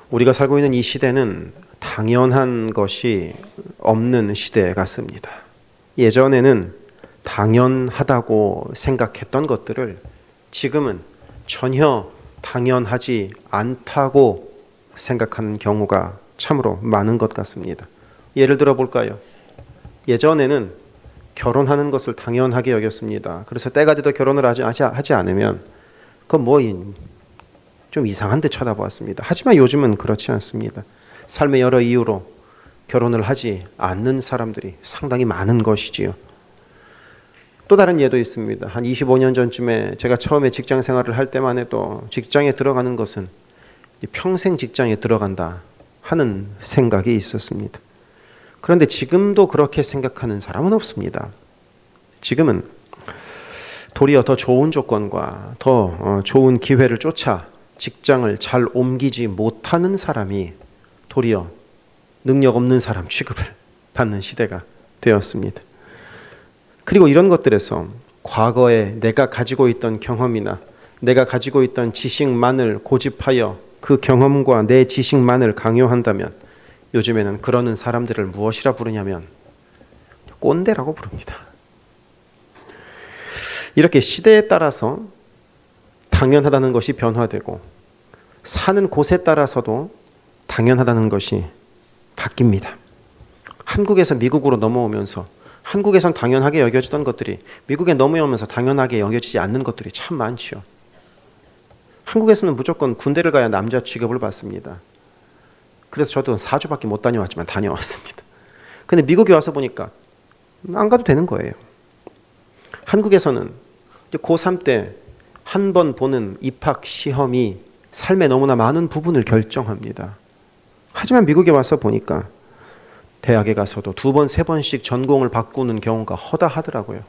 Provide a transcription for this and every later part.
우리가 살고 있는 이 시대는 당연한 것이 없는 시대 같습니다. 예전에는 당연하다고 생각했던 것들을 지금은 전혀 당연하지 않다고 생각하는 경우가 참으로 많은 것 같습니다. 예를 들어 볼까요? 예전에는 결혼하는 것을 당연하게 여겼습니다. 그래서 때가 돼도 결혼을 하지 않으면 그건 뭐 좀 이상한 데 쳐다보았습니다. 하지만 요즘은 그렇지 않습니다. 삶의 여러 이유로 결혼을 하지 않는 사람들이 상당히 많은 것이지요. 또 다른 예도 있습니다. 한 25년 전쯤에 제가 처음에 직장 생활을 할 때만 해도 직장에 들어가는 것은 평생 직장에 들어간다 하는 생각이 있었습니다. 그런데 지금도 그렇게 생각하는 사람은 없습니다. 지금은 도리어 더 좋은 조건과 더 좋은 기회를 쫓아 직장을 잘 옮기지 못하는 사람이 도리어 능력 없는 사람 취급을 받는 시대가 되었습니다. 그리고 이런 것들에서 과거에 내가 가지고 있던 경험이나 내가 가지고 있던 지식만을 고집하여 그 경험과 내 지식만을 강요한다면 요즘에는 그러는 사람들을 무엇이라 부르냐면 꼰대라고 부릅니다. 이렇게 시대에 따라서 당연하다는 것이 변화되고 사는 곳에 따라서도 당연하다는 것이 바뀝니다. 한국에서 미국으로 넘어오면서 한국에선 당연하게 여겨지던 것들이 미국에 넘어오면서 당연하게 여겨지지 않는 것들이 참 많지요. 한국에서는 무조건 군대를 가야 남자 취급을 받습니다. 그래서 저도 4주밖에 못 다녀왔지만 다녀왔습니다. 근데 미국에 와서 보니까 안 가도 되는 거예요. 한국에서는 고3 때 한 번 보는 입학 시험이 삶의 너무나 많은 부분을 결정합니다. 하지만 미국에 와서 보니까 대학에 가서도 2번, 3번씩 전공을 바꾸는 경우가 허다하더라고요.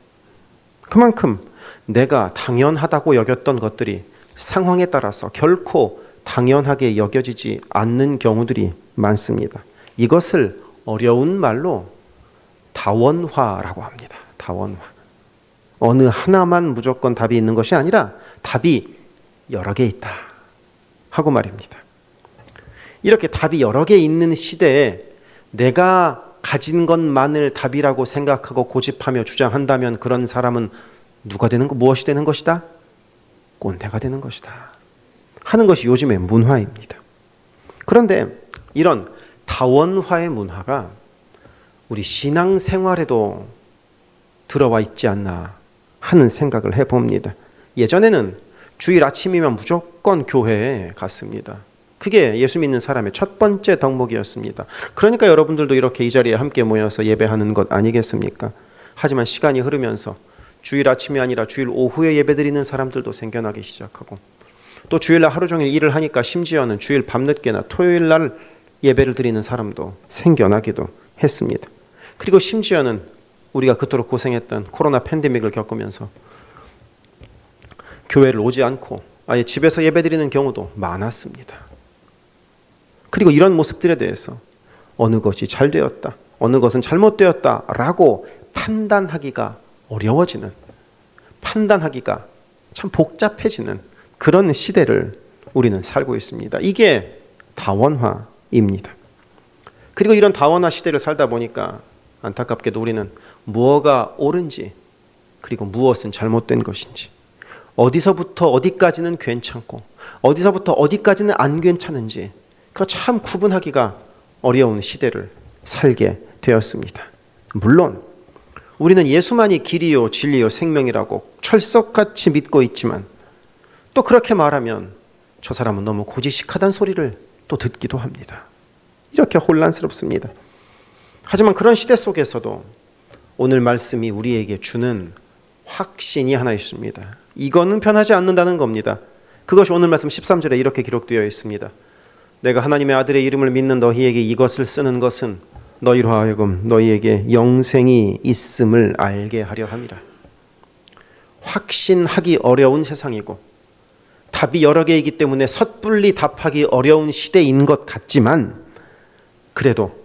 그만큼 내가 당연하다고 여겼던 것들이 상황에 따라서 결코 당연하게 여겨지지 않는 경우들이 많습니다. 이것을 어려운 말로 다원화라고 합니다. 다원화. 어느 하나만 무조건 답이 있는 것이 아니라 답이 여러 개 있다 하고 말입니다. 이렇게 답이 여러 개 있는 시대에 내가 가진 것만을 답이라고 생각하고 고집하며 주장한다면 그런 사람은 무엇이 되는 것이다? 꼰대가 되는 것이다 하는 것이 요즘의 문화입니다. 그런데 이런 다원화의 문화가 우리 신앙생활에도 들어와 있지 않나 하는 생각을 해봅니다. 예전에는 주일 아침이면 무조건 교회에 갔습니다. 그게 예수 믿는 사람의 첫 번째 덕목이었습니다. 그러니까 여러분들도 이렇게 이 자리에 함께 모여서 예배하는 것 아니겠습니까? 하지만 시간이 흐르면서 주일 아침이 아니라 주일 오후에 예배드리는 사람들도 생겨나기 시작하고 또 주일날 하루 종일 일을 하니까 심지어는 주일 밤늦게나 토요일날 예배를 드리는 사람도 생겨나기도 했습니다. 그리고 심지어는 우리가 그토록 고생했던 코로나 팬데믹을 겪으면서 교회를 오지 않고 아예 집에서 예배드리는 경우도 많았습니다. 그리고 이런 모습들에 대해서 어느 것이 잘 되었다, 어느 것은 잘못되었다라고 판단하기가 어려워지는, 판단하기가 참 복잡해지는 그런 시대를 우리는 살고 있습니다. 이게 다원화입니다. 그리고 이런 다원화 시대를 살다 보니까 안타깝게도 우리는 무엇가 옳은지 그리고 무엇은 잘못된 것인지 어디서부터 어디까지는 괜찮고 어디서부터 어디까지는 안 괜찮은지 그거 참 구분하기가 어려운 시대를 살게 되었습니다. 물론 우리는 예수만이 길이요 진리요 생명이라고 철석같이 믿고 있지만 또 그렇게 말하면 저 사람은 너무 고지식하다는 소리를 또 듣기도 합니다. 이렇게 혼란스럽습니다. 하지만 그런 시대 속에서도 오늘 말씀이 우리에게 주는 확신이 하나 있습니다. 이거는 변하지 않는다는 겁니다. 그것이 오늘 말씀 13절에 이렇게 기록되어 있습니다. 내가 하나님의 아들의 이름을 믿는 너희에게 이것을 쓰는 것은 너희로 하여금 너희에게 영생이 있음을 알게 하려 함이라. 확신하기 어려운 세상이고 답이 여러 개이기 때문에 섣불리 답하기 어려운 시대인 것 같지만 그래도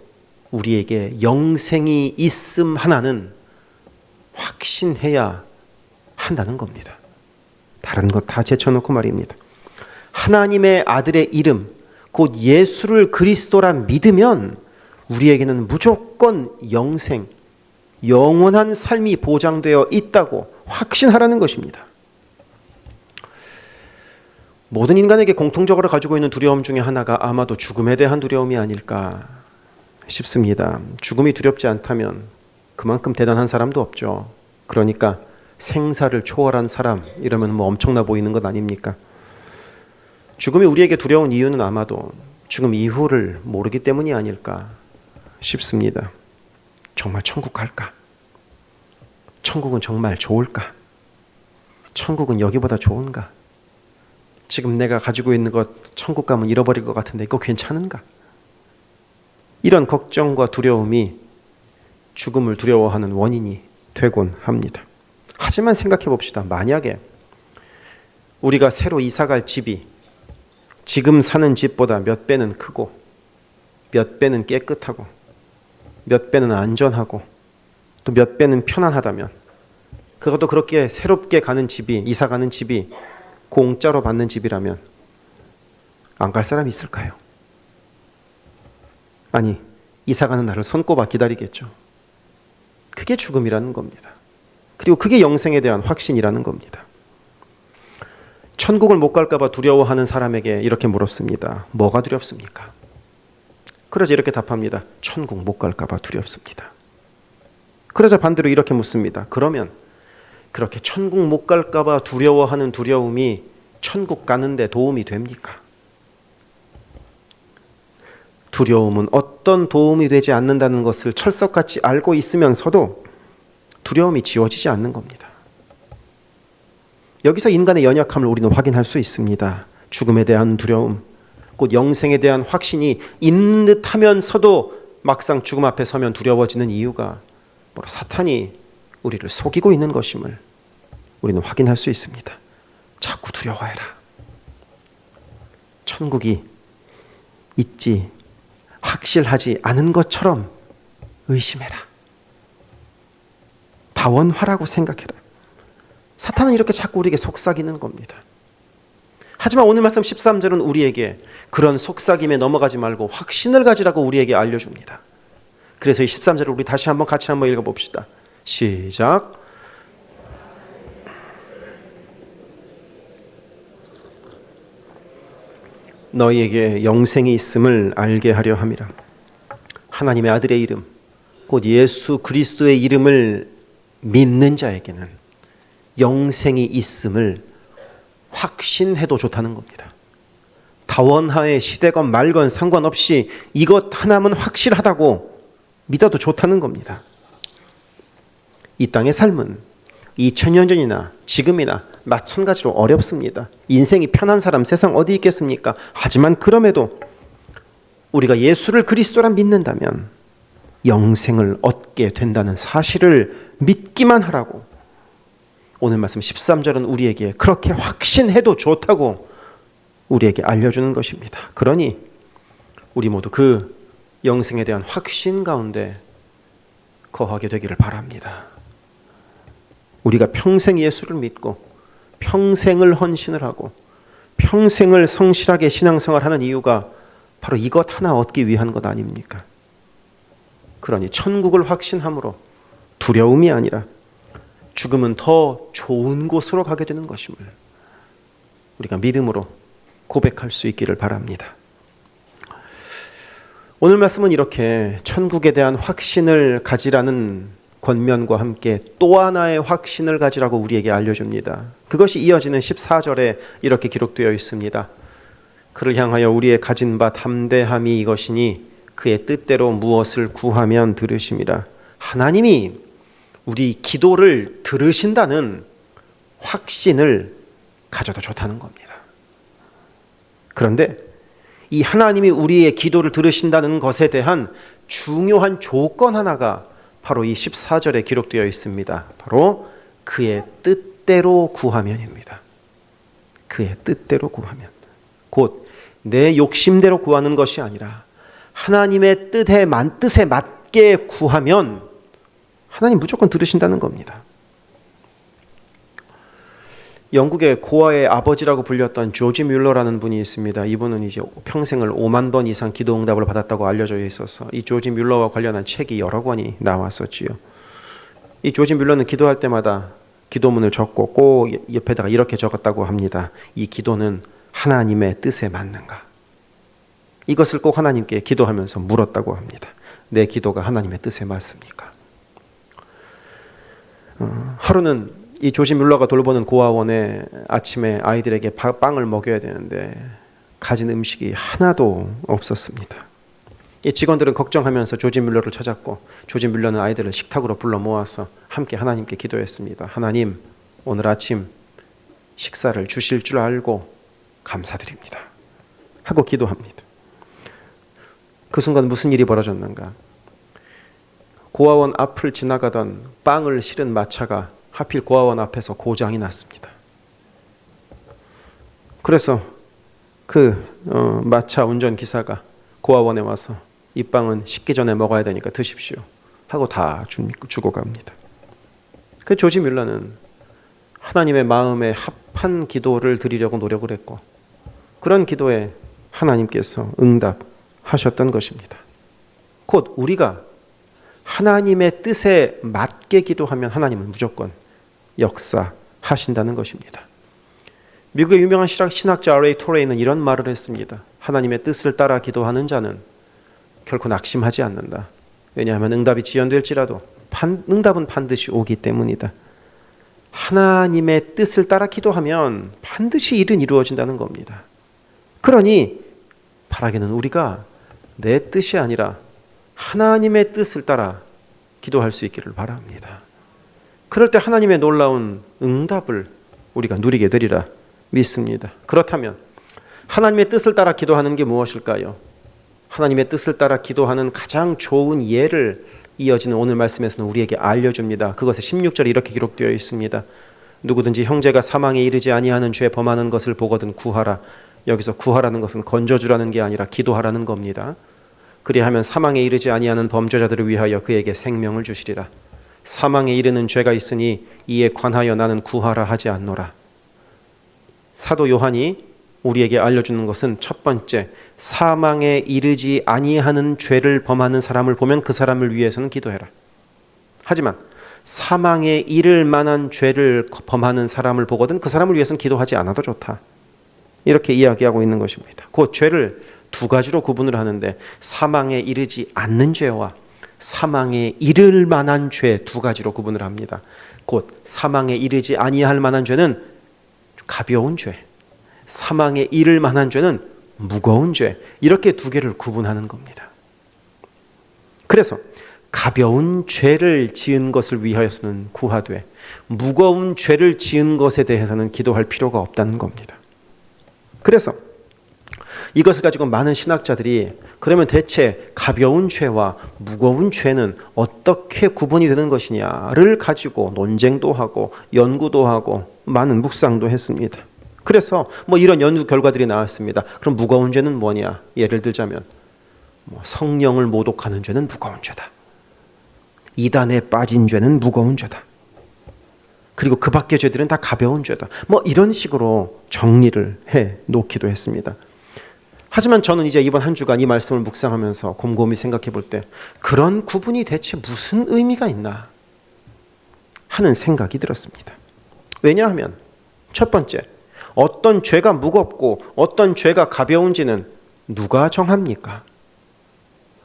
우리에게 영생이 있음 하나는 확신해야 한다는 겁니다. 다른 것 다 제쳐놓고 말입니다. 하나님의 아들의 이름, 곧 예수를 그리스도라 믿으면 우리에게는 무조건 영생, 영원한 삶이 보장되어 있다고 확신하라는 것입니다. 모든 인간에게 공통적으로 가지고 있는 두려움 중에 하나가 아마도 죽음에 대한 두려움이 아닐까 싶습니다. 죽음이 두렵지 않다면 그만큼 대단한 사람도 없죠. 그러니까 생사를 초월한 사람 이러면 뭐 엄청나 보이는 것 아닙니까? 죽음이 우리에게 두려운 이유는 아마도 죽음 이후를 모르기 때문이 아닐까 싶습니다. 정말 천국 갈까? 천국은 정말 좋을까? 천국은 여기보다 좋은가? 지금 내가 가지고 있는 것 천국 가면 잃어버릴 것 같은데 이거 괜찮은가? 이런 걱정과 두려움이 죽음을 두려워하는 원인이 되곤 합니다. 하지만 생각해 봅시다. 만약에 우리가 새로 이사갈 집이 지금 사는 집보다 몇 배는 크고 몇 배는 깨끗하고 몇 배는 안전하고 또 몇 배는 편안하다면, 그것도 그렇게 새롭게 가는 집이, 이사 가는 집이 공짜로 받는 집이라면 안 갈 사람이 있을까요? 아니, 이사 가는 날을 손꼽아 기다리겠죠. 그게 죽음이라는 겁니다. 그리고 그게 영생에 대한 확신이라는 겁니다. 천국을 못 갈까 봐 두려워하는 사람에게 이렇게 물었습니다. 뭐가 두렵습니까? 그러자 이렇게 답합니다. 천국 못 갈까 봐 두렵습니다. 그러자 반대로 이렇게 묻습니다. 그러면 그렇게 천국 못 갈까 봐 두려워하는 두려움이 천국 가는데 도움이 됩니까? 두려움은 어떤 도움이 되지 않는다는 것을 철석같이 알고 있으면서도 두려움이 지워지지 않는 겁니다. 여기서 인간의 연약함을 우리는 확인할 수 있습니다. 죽음에 대한 두려움, 곧 영생에 대한 확신이 있는 듯 하면서도 막상 죽음 앞에 서면 두려워지는 이유가 바로 사탄이 우리를 속이고 있는 것임을 우리는 확인할 수 있습니다. 자꾸 두려워해라. 천국이 있지, 확실하지 않은 것처럼 의심해라. 다원화라고 생각해라. 사탄은 이렇게 자꾸 우리에게 속삭이는 겁니다. 하지만 오늘 말씀 13절은 우리에게 그런 속삭임에 넘어가지 말고 확신을 가지라고 우리에게 알려줍니다. 그래서 이 13절을 우리 다시 한번 같이 한번 읽어봅시다. 시작. 너희에게 영생이 있음을 알게 하려 함이라. 하나님의 아들의 이름, 곧 예수 그리스도의 이름을 믿는 자에게는 영생이 있음을 확신해도 좋다는 겁니다. 다원하의 시대건 말건 상관없이 이것 하나면 확실하다고 믿어도 좋다는 겁니다. 이 땅의 삶은 2000년 전이나 지금이나 마찬가지로 어렵습니다. 인생이 편한 사람 세상 어디 있겠습니까? 하지만 그럼에도 우리가 예수를 그리스도라 믿는다면 영생을 얻게 된다는 사실을 믿기만 하라고 오늘 말씀 13절은 우리에게 그렇게 확신해도 좋다고 우리에게 알려주는 것입니다. 그러니 우리 모두 그 영생에 대한 확신 가운데 거하게 되기를 바랍니다. 우리가 평생 예수를 믿고 평생을 헌신을 하고 평생을 성실하게 신앙생활하는 이유가 바로 이것 하나 얻기 위한 것 아닙니까? 그러니 천국을 확신함으로 두려움이 아니라 죽음은 더 좋은 곳으로 가게 되는 것임을 우리가 믿음으로 고백할 수 있기를 바랍니다. 오늘 말씀은 이렇게 천국에 대한 확신을 가지라는 권면과 함께 또 하나의 확신을 가지라고 우리에게 알려줍니다. 그것이 이어지는 14절에 이렇게 기록되어 있습니다. 그를 향하여 우리의 가진 바 담대함이 이것이니 그의 뜻대로 무엇을 구하면 들으심이라. 하나님이 우리 기도를 들으신다는 확신을 가져도 좋다는 겁니다. 그런데 이 하나님이 우리의 기도를 들으신다는 것에 대한 중요한 조건 하나가 바로 이 14절에 기록되어 있습니다. 바로 그의 뜻대로 구하면입니다. 그의 뜻대로 구하면. 곧 내 욕심대로 구하는 것이 아니라 하나님의 뜻에 맞게 구하면 하나님 무조건 들으신다는 겁니다. 영국의 고아의 아버지라고 불렸던 조지 뮬러라는 분이 있습니다. 이분은 이제 평생을 5만 번 이상 기도 응답을 받았다고 알려져 있어서 이 조지 뮬러와 관련한 책이 여러 권이 나왔었지요. 이 조지 뮬러는 기도할 때마다 기도문을 적고 꼭 옆에다가 이렇게 적었다고 합니다. 이 기도는 하나님의 뜻에 맞는가? 이것을 꼭 하나님께 기도하면서 물었다고 합니다. 내 기도가 하나님의 뜻에 맞습니까? 하루는 이 조지 뮬러가 돌보는 고아원에 아침에 아이들에게 빵을 먹여야 되는데 가진 음식이 하나도 없었습니다. 이 직원들은 걱정하면서 조지 뮬러를 찾았고 조지 뮬러는 아이들을 식탁으로 불러 모아서 함께 하나님께 기도했습니다. 하나님, 오늘 아침 식사를 주실 줄 알고 감사드립니다. 하고 기도합니다. 그 순간 무슨 일이 벌어졌는가? 고아원 앞을 지나가던 빵을 실은 마차가 하필 고아원 앞에서 고장이 났습니다. 그래서 그 마차 운전기사가 고아원에 와서 이 빵은 식기 전에 먹어야 되니까 드십시오 하고 다 주고 갑니다. 그 조지 뮬러는 하나님의 마음에 합한 기도를 드리려고 노력을 했고 그런 기도에 하나님께서 응답하셨던 것입니다. 곧 우리가 하나님의 뜻에 맞게 기도하면 하나님은 무조건 역사하신다는 것입니다. 미국의 유명한 신학자 R.A. 토레이는 이런 말을 했습니다. 하나님의 뜻을 따라 기도하는 자는 결코 낙심하지 않는다. 왜냐하면 응답이 지연될지라도 응답은 반드시 오기 때문이다. 하나님의 뜻을 따라 기도하면 반드시 일은 이루어진다는 겁니다. 그러니 바라기는 우리가 내 뜻이 아니라 하나님의 뜻을 따라 기도할 수 있기를 바랍니다. 그럴 때 하나님의 놀라운 응답을 우리가 누리게 되리라 믿습니다. 그렇다면 하나님의 뜻을 따라 기도하는 게 무엇일까요? 하나님의 뜻을 따라 기도하는 가장 좋은 예를 이어지는 오늘 말씀에서는 우리에게 알려줍니다. 그것의 16절에 이렇게 기록되어 있습니다. 누구든지 형제가 사망에 이르지 아니하는 죄 범하는 것을 보거든 구하라. 여기서 구하라는 것은 건져주라는 게 아니라 기도하라는 겁니다. 그리하면 사망에 이르지 아니하는 범죄자들을 위하여 그에게 생명을 주시리라. 사망에 이르는 죄가 있으니 이에 관하여 나는 구하라 하지 않노라. 사도 요한이 우리에게 알려주는 것은 첫 번째, 사망에 이르지 아니하는 죄를 범하는 사람을 보면 그 사람을 위해서는 기도해라. 하지만 사망에 이를 만한 죄를 범하는 사람을 보거든 그 사람을 위해서는 기도하지 않아도 좋다. 이렇게 이야기하고 있는 것입니다. 그 죄를 두 가지로 구분을 하는데 사망에 이르지 않는 죄와 사망에 이를 만한 죄 두 가지로 구분을 합니다. 곧 사망에 이르지 아니할 만한 죄는 가벼운 죄, 사망에 이를 만한 죄는 무거운 죄, 이렇게 두 개를 구분하는 겁니다. 그래서 가벼운 죄를 지은 것을 위하여서는 구하되 무거운 죄를 지은 것에 대해서는 기도할 필요가 없다는 겁니다. 그래서 이것을 가지고 많은 신학자들이 그러면 대체 가벼운 죄와 무거운 죄는 어떻게 구분이 되는 것이냐를 가지고 논쟁도 하고 연구도 하고 많은 묵상도 했습니다. 그래서 이런 연구 결과들이 나왔습니다. 그럼 무거운 죄는 뭐냐? 예를 들자면 성령을 모독하는 죄는 무거운 죄다. 이단에 빠진 죄는 무거운 죄다. 그리고 그 밖의 죄들은 다 가벼운 죄다. 이런 식으로 정리를 해 놓기도 했습니다. 하지만 저는 이제 이번 한 주간 이 말씀을 묵상하면서 곰곰이 생각해 볼 때 그런 구분이 대체 무슨 의미가 있나 하는 생각이 들었습니다. 왜냐하면 첫 번째, 어떤 죄가 무겁고 어떤 죄가 가벼운지는 누가 정합니까?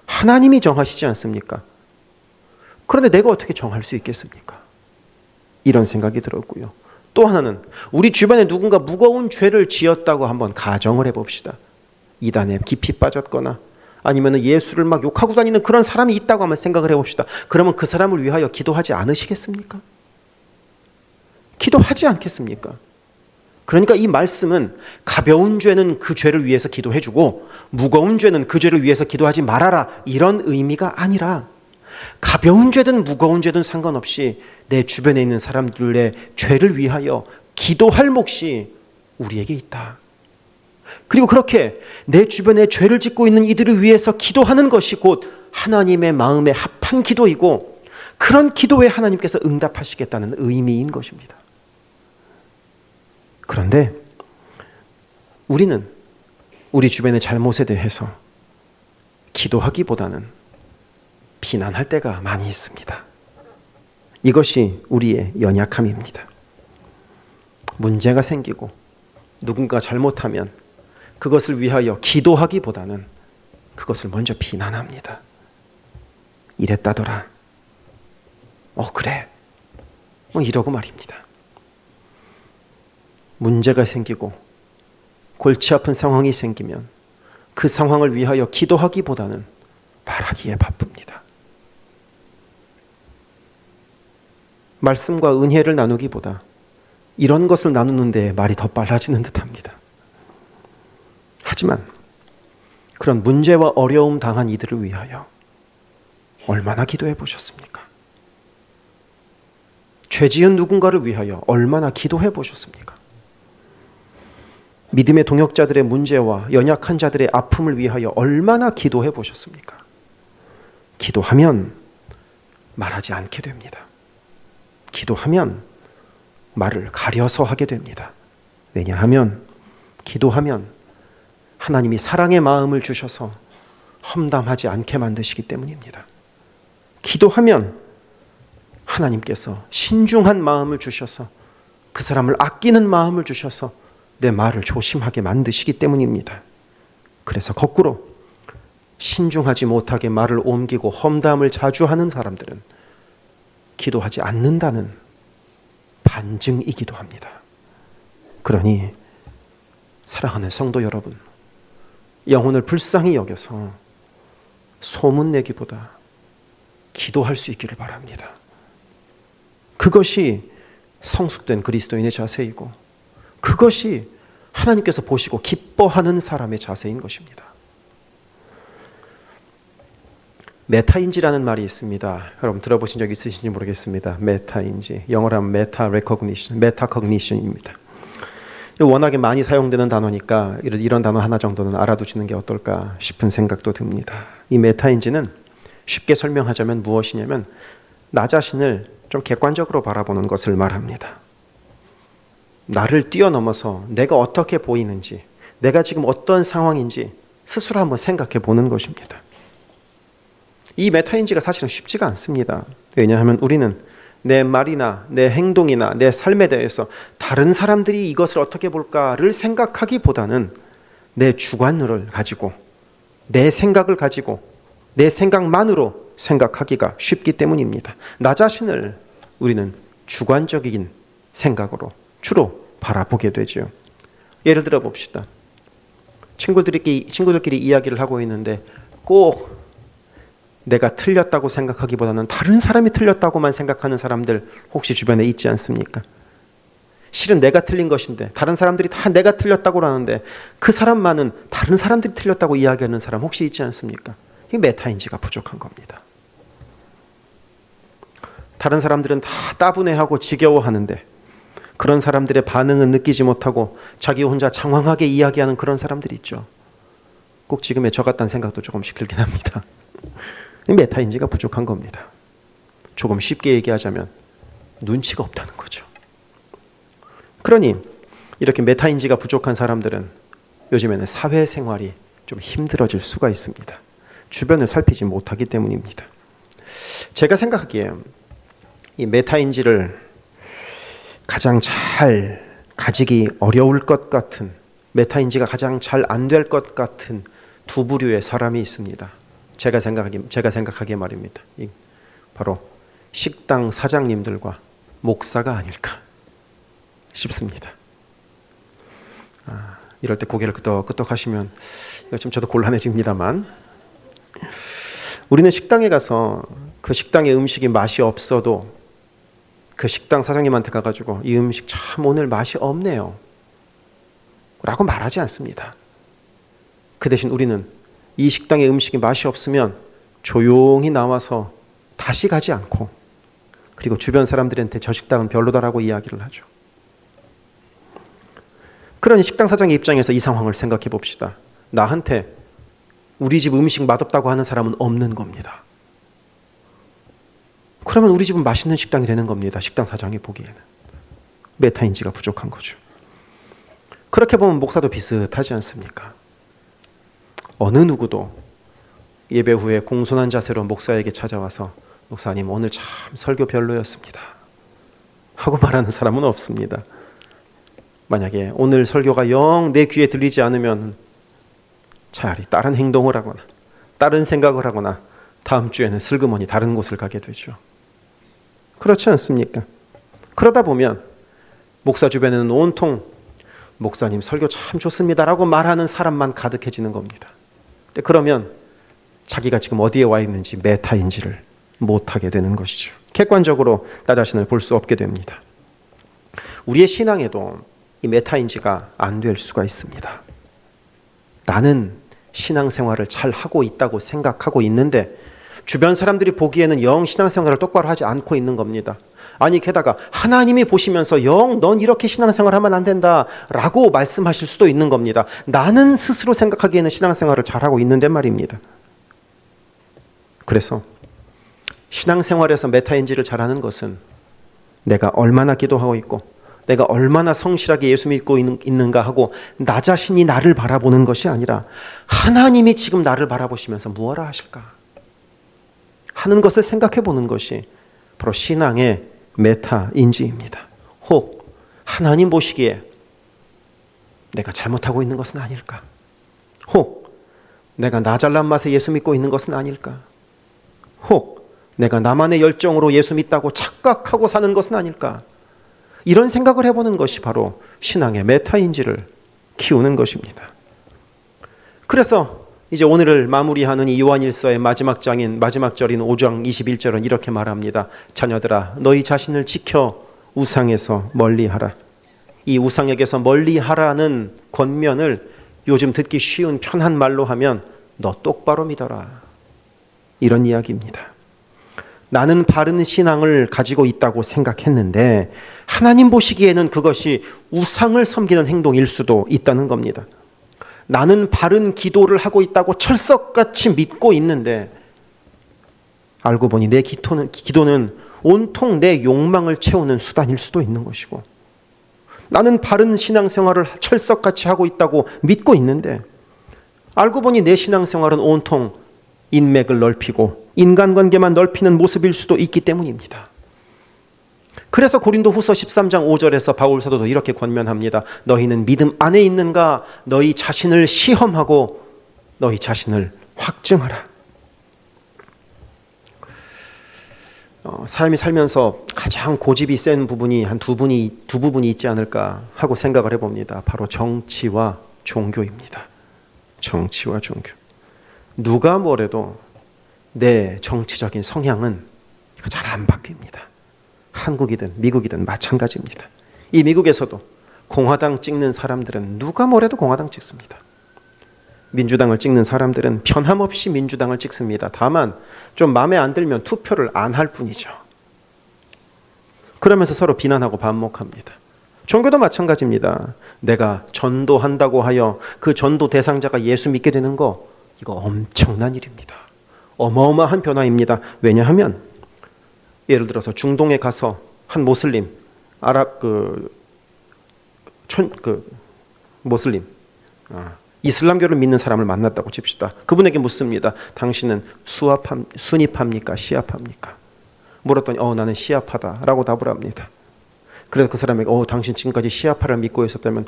하나님이 정하시지 않습니까? 그런데 내가 어떻게 정할 수 있겠습니까? 이런 생각이 들었고요. 또 하나는 우리 주변에 누군가 무거운 죄를 지었다고 한번 가정을 해봅시다. 이단에 깊이 빠졌거나 아니면 예수를 막 욕하고 다니는 그런 사람이 있다고 한번 생각을 해봅시다. 그러면 그 사람을 위하여 기도하지 않으시겠습니까? 기도하지 않겠습니까? 그러니까 이 말씀은 가벼운 죄는 그 죄를 위해서 기도해주고 무거운 죄는 그 죄를 위해서 기도하지 말아라 이런 의미가 아니라 가벼운 죄든 무거운 죄든 상관없이 내 주변에 있는 사람들의 죄를 위하여 기도할 몫이 우리에게 있다. 그리고 그렇게 내 주변에 죄를 짓고 있는 이들을 위해서 기도하는 것이 곧 하나님의 마음에 합한 기도이고 그런 기도에 하나님께서 응답하시겠다는 의미인 것입니다. 그런데 우리는 우리 주변의 잘못에 대해서 기도하기보다는 비난할 때가 많이 있습니다. 이것이 우리의 연약함입니다. 문제가 생기고 누군가 잘못하면 그것을 위하여 기도하기보다는 그것을 먼저 비난합니다. 이랬다더라. 그래. 이러고 말입니다. 문제가 생기고 골치 아픈 상황이 생기면 그 상황을 위하여 기도하기보다는 말하기에 바쁩니다. 말씀과 은혜를 나누기보다 이런 것을 나누는데 말이 더 빨라지는 듯합니다. 하지만 그런 문제와 어려움 당한 이들을 위하여 얼마나 기도해 보셨습니까? 죄 지은 누군가를 위하여 얼마나 기도해 보셨습니까? 믿음의 동역자들의 문제와 연약한 자들의 아픔을 위하여 얼마나 기도해 보셨습니까? 기도하면 말하지 않게 됩니다. 기도하면 말을 가려서 하게 됩니다. 왜냐하면 기도하면 하나님이 사랑의 마음을 주셔서 험담하지 않게 만드시기 때문입니다. 기도하면 하나님께서 신중한 마음을 주셔서 그 사람을 아끼는 마음을 주셔서 내 말을 조심하게 만드시기 때문입니다. 그래서 거꾸로 신중하지 못하게 말을 옮기고 험담을 자주 하는 사람들은 기도하지 않는다는 반증이기도 합니다. 그러니 사랑하는 성도 여러분, 영혼을 불쌍히 여겨서 소문내기보다 기도할 수 있기를 바랍니다. 그것이 성숙된 그리스도인의 자세이고 그것이 하나님께서 보시고 기뻐하는 사람의 자세인 것입니다. 메타인지라는 말이 있습니다. 여러분 들어보신 적 있으신지 모르겠습니다. 메타인지, 영어로 하면 메타 레코그니션, 메타코그니션입니다. 워낙에 많이 사용되는 단어니까 이런 단어 하나 정도는 알아두시는 게 어떨까 싶은 생각도 듭니다. 이 메타인지는 쉽게 설명하자면 무엇이냐면 나 자신을 좀 객관적으로 바라보는 것을 말합니다. 나를 뛰어넘어서 내가 어떻게 보이는지, 내가 지금 어떤 상황인지 스스로 한번 생각해 보는 것입니다. 이 메타인지가 사실은 쉽지가 않습니다. 왜냐하면 우리는 내 말이나 내 행동이나 내 삶에 대해서 다른 사람들이 이것을 어떻게 볼까를 생각하기보다는 내 주관을 가지고 내 생각을 가지고 내 생각만으로 생각하기가 쉽기 때문입니다. 나 자신을 우리는 주관적인 생각으로 주로 바라보게 되죠. 예를 들어 봅시다. 친구들끼리 이야기를 하고 있는데 꼭 내가 틀렸다고 생각하기보다는 다른 사람이 틀렸다고만 생각하는 사람들 혹시 주변에 있지 않습니까? 실은 내가 틀린 것인데 다른 사람들이 다 내가 틀렸다고 하는데 그 사람만은 다른 사람들이 틀렸다고 이야기하는 사람 혹시 있지 않습니까? 이 메타인지가 부족한 겁니다. 다른 사람들은 다 따분해하고 지겨워하는데 그런 사람들의 반응은 느끼지 못하고 자기 혼자 장황하게 이야기하는 그런 사람들이 있죠. 꼭 지금의 저 같다는 생각도 조금씩 들긴 합니다. 메타인지가 부족한 겁니다. 조금 쉽게 얘기하자면 눈치가 없다는 거죠. 그러니 이렇게 메타인지가 부족한 사람들은 요즘에는 사회생활이 좀 힘들어질 수가 있습니다. 주변을 살피지 못하기 때문입니다. 제가 생각하기에 이 메타인지를 가장 잘 가지기 어려울 것 같은, 메타인지가 가장 잘 안 될 것 같은 두 부류의 사람이 있습니다. 제가 생각하기에 말입니다. 바로 식당 사장님들과 목사가 아닐까 싶습니다. 이럴 때 고개를 끄덕끄덕 하시면 좀 저도 곤란해집니다만, 우리는 식당에 가서 그 식당의 음식이 맛이 없어도 그 식당 사장님한테 가가지고 이 음식 참 오늘 맛이 없네요 라고 말하지 않습니다. 그 대신 우리는 이 식당의 음식이 맛이 없으면 조용히 나와서 다시 가지 않고, 그리고 주변 사람들한테 저 식당은 별로다라고 이야기를 하죠. 그러니 식당 사장의 입장에서 이 상황을 생각해 봅시다. 나한테 우리 집 음식 맛없다고 하는 사람은 없는 겁니다. 그러면 우리 집은 맛있는 식당이 되는 겁니다. 식당 사장이 보기에는. 메타인지가 부족한 거죠. 그렇게 보면 목사도 비슷하지 않습니까? 어느 누구도 예배 후에 공손한 자세로 목사에게 찾아와서 목사님 오늘 참 설교 별로였습니다 하고 말하는 사람은 없습니다. 만약에 오늘 설교가 영 내 귀에 들리지 않으면 차라리 다른 행동을 하거나 다른 생각을 하거나 다음 주에는 슬그머니 다른 곳을 가게 되죠. 그렇지 않습니까? 그러다 보면 목사 주변에는 온통 목사님 설교 참 좋습니다라고 말하는 사람만 가득해지는 겁니다. 그러면 자기가 지금 어디에 와 있는지 메타인지를 못하게 되는 것이죠. 객관적으로 나 자신을 볼 수 없게 됩니다. 우리의 신앙에도 이 메타인지가 안 될 수가 있습니다. 나는 신앙생활을 잘 하고 있다고 생각하고 있는데 주변 사람들이 보기에는 영 신앙생활을 똑바로 하지 않고 있는 겁니다. 아니 게다가 하나님이 보시면서 영 넌 이렇게 신앙생활하면 안 된다 라고 말씀하실 수도 있는 겁니다. 나는 스스로 생각하기에는 신앙생활을 잘하고 있는데 말입니다. 그래서 신앙생활에서 메타인지를 잘하는 것은 내가 얼마나 기도하고 있고 내가 얼마나 성실하게 예수 믿고 있는가 하고 나 자신이 나를 바라보는 것이 아니라 하나님이 지금 나를 바라보시면서 무엇을 하실까 하는 것을 생각해 보는 것이 바로 신앙의 메타인지입니다. 혹 하나님 보시기에 내가 잘못하고 있는 것은 아닐까? 혹 내가 나 잘난 맛에 예수 믿고 있는 것은 아닐까? 혹 내가 나만의 열정으로 예수 믿다고 착각하고 사는 것은 아닐까? 이런 생각을 해보는 것이 바로 신앙의 메타인지를 키우는 것입니다. 그래서 이제 오늘을 마무리하는 이 요한일서의 마지막 절인 5장 21절은 이렇게 말합니다. 자녀들아 너희 자신을 지켜 우상에서 멀리하라. 이 우상에게서 멀리하라는 권면을 요즘 듣기 쉬운 편한 말로 하면 너 똑바로 믿어라. 이런 이야기입니다. 나는 바른 신앙을 가지고 있다고 생각했는데 하나님 보시기에는 그것이 우상을 섬기는 행동일 수도 있다는 겁니다. 나는 바른 기도를 하고 있다고 철석같이 믿고 있는데 알고 보니 내 기도는 온통 내 욕망을 채우는 수단일 수도 있는 것이고 나는 바른 신앙생활을 철석같이 하고 있다고 믿고 있는데 알고 보니 내 신앙생활은 온통 인맥을 넓히고 인간관계만 넓히는 모습일 수도 있기 때문입니다. 그래서 고린도후서 13장 5절에서 바울 사도도 이렇게 권면합니다. 너희는 믿음 안에 있는가? 너희 자신을 시험하고 너희 자신을 확증하라. 사람이 살면서 가장 고집이 센 부분이 두 부분이 있지 않을까 하고 생각을 해봅니다. 바로 정치와 종교입니다. 정치와 종교. 누가 뭐래도 내 정치적인 성향은 잘 안 바뀝니다. 한국이든 미국이든 마찬가지입니다. 이 미국에서도 공화당 찍는 사람들은 누가 뭐래도 공화당 찍습니다. 민주당을 찍는 사람들은 변함없이 민주당을 찍습니다. 다만 좀 마음에 안 들면 투표를 안 할 뿐이죠. 그러면서 서로 비난하고 반목합니다. 종교도 마찬가지입니다. 내가 전도한다고 하여 그 전도 대상자가 예수 믿게 되는 거 이거 엄청난 일입니다. 어마어마한 변화입니다. 왜냐하면 예를 들어서 중동에 가서 한 모슬림, 모슬림, 이슬람교를 믿는 사람을 만났다고 칩시다. 그분에게 묻습니다. 당신은 순위파입니까? 시아파입니까? 물었더니 나는 시아파다라고 답을 합니다. 그래서 그 사람에게 당신 지금까지 시아파를 믿고 있었다면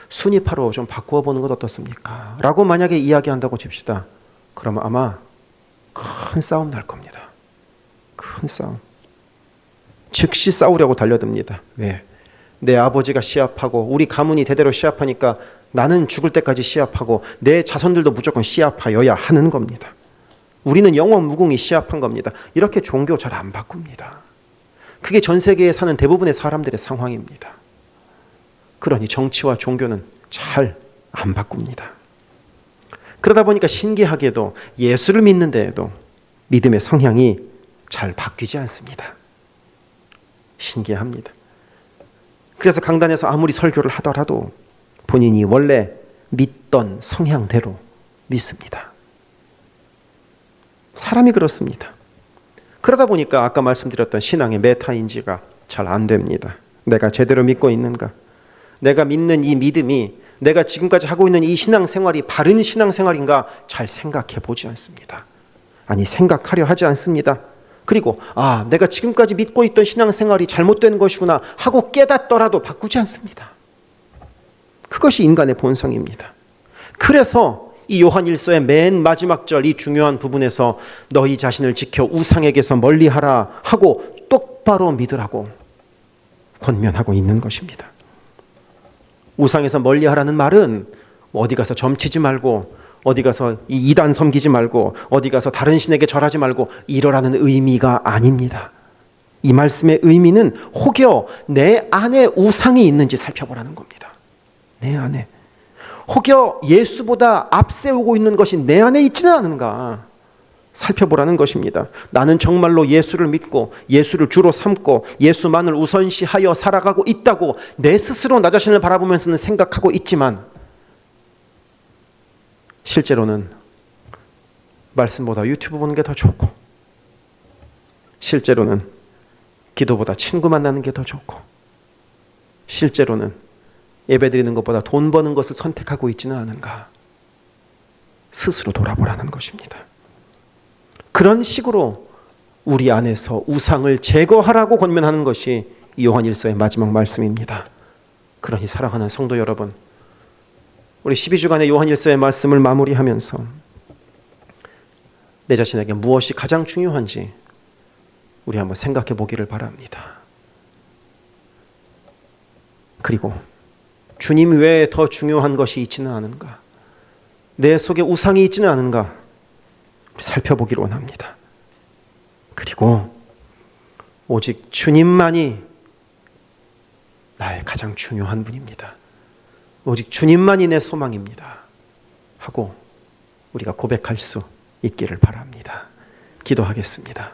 순위파로 좀 바꾸어 보는 것 어떻습니까? 라고 만약에 이야기한다고 칩시다. 그러면 아마 큰 싸움 날 겁니다. 큰 싸움. 즉시 싸우려고 달려듭니다. 왜? 내 아버지가 시아파고 우리 가문이 대대로 시아파니까 나는 죽을 때까지 시아파고 내 자손들도 무조건 시아파여야 하는 겁니다. 우리는 영원 무궁히 시아파인 겁니다. 이렇게 종교 잘 안 바꿉니다. 그게 전 세계에 사는 대부분의 사람들의 상황입니다. 그러니 정치와 종교는 잘 안 바꿉니다. 그러다 보니까 신기하게도 예수를 믿는 데에도 믿음의 성향이 잘 바뀌지 않습니다. 신기합니다. 그래서 강단에서 아무리 설교를 하더라도 본인이 원래 믿던 성향대로 믿습니다. 사람이 그렇습니다. 그러다 보니까 아까 말씀드렸던 신앙의 메타인지가 잘 안 됩니다. 내가 제대로 믿고 있는가? 내가 믿는 이 믿음이 내가 지금까지 하고 있는 이 신앙생활이 바른 신앙생활인가 잘 생각해 보지 않습니다. 아니, 생각하려 하지 않습니다. 그리고 내가 지금까지 믿고 있던 신앙생활이 잘못된 것이구나 하고 깨닫더라도 바꾸지 않습니다. 그것이 인간의 본성입니다. 그래서 이 요한 1서의 맨 마지막 절, 이 중요한 부분에서 너희 자신을 지켜 우상에게서 멀리하라 하고 똑바로 믿으라고 권면하고 있는 것입니다. 우상에서 멀리하라는 말은 어디 가서 점치지 말고, 어디 가서 이단 섬기지 말고, 어디 가서 다른 신에게 절하지 말고 이러라는 의미가 아닙니다. 이 말씀의 의미는 혹여 내 안에 우상이 있는지 살펴보라는 겁니다. 내 안에 혹여 예수보다 앞세우고 있는 것이 내 안에 있지는 않은가 살펴보라는 것입니다. 나는 정말로 예수를 믿고 예수를 주로 삼고 예수만을 우선시하여 살아가고 있다고 내 스스로 나 자신을 바라보면서는 생각하고 있지만, 실제로는 말씀보다 유튜브 보는 게 더 좋고, 실제로는 기도보다 친구 만나는 게 더 좋고, 실제로는 예배드리는 것보다 돈 버는 것을 선택하고 있지는 않은가 스스로 돌아보라는 것입니다. 그런 식으로 우리 안에서 우상을 제거하라고 권면하는 것이 요한 1서의 마지막 말씀입니다. 그러니 사랑하는 성도 여러분, 우리 12주간의 요한 1서의 말씀을 마무리하면서 내 자신에게 무엇이 가장 중요한지 우리 한번 생각해 보기를 바랍니다. 그리고 주님 외에 더 중요한 것이 있지는 않은가, 내 속에 우상이 있지는 않은가 살펴보기를 원합니다. 그리고 오직 주님만이 나의 가장 중요한 분입니다. 오직 주님만이 내 소망입니다 하고 우리가 고백할 수 있기를 바랍니다. 기도하겠습니다.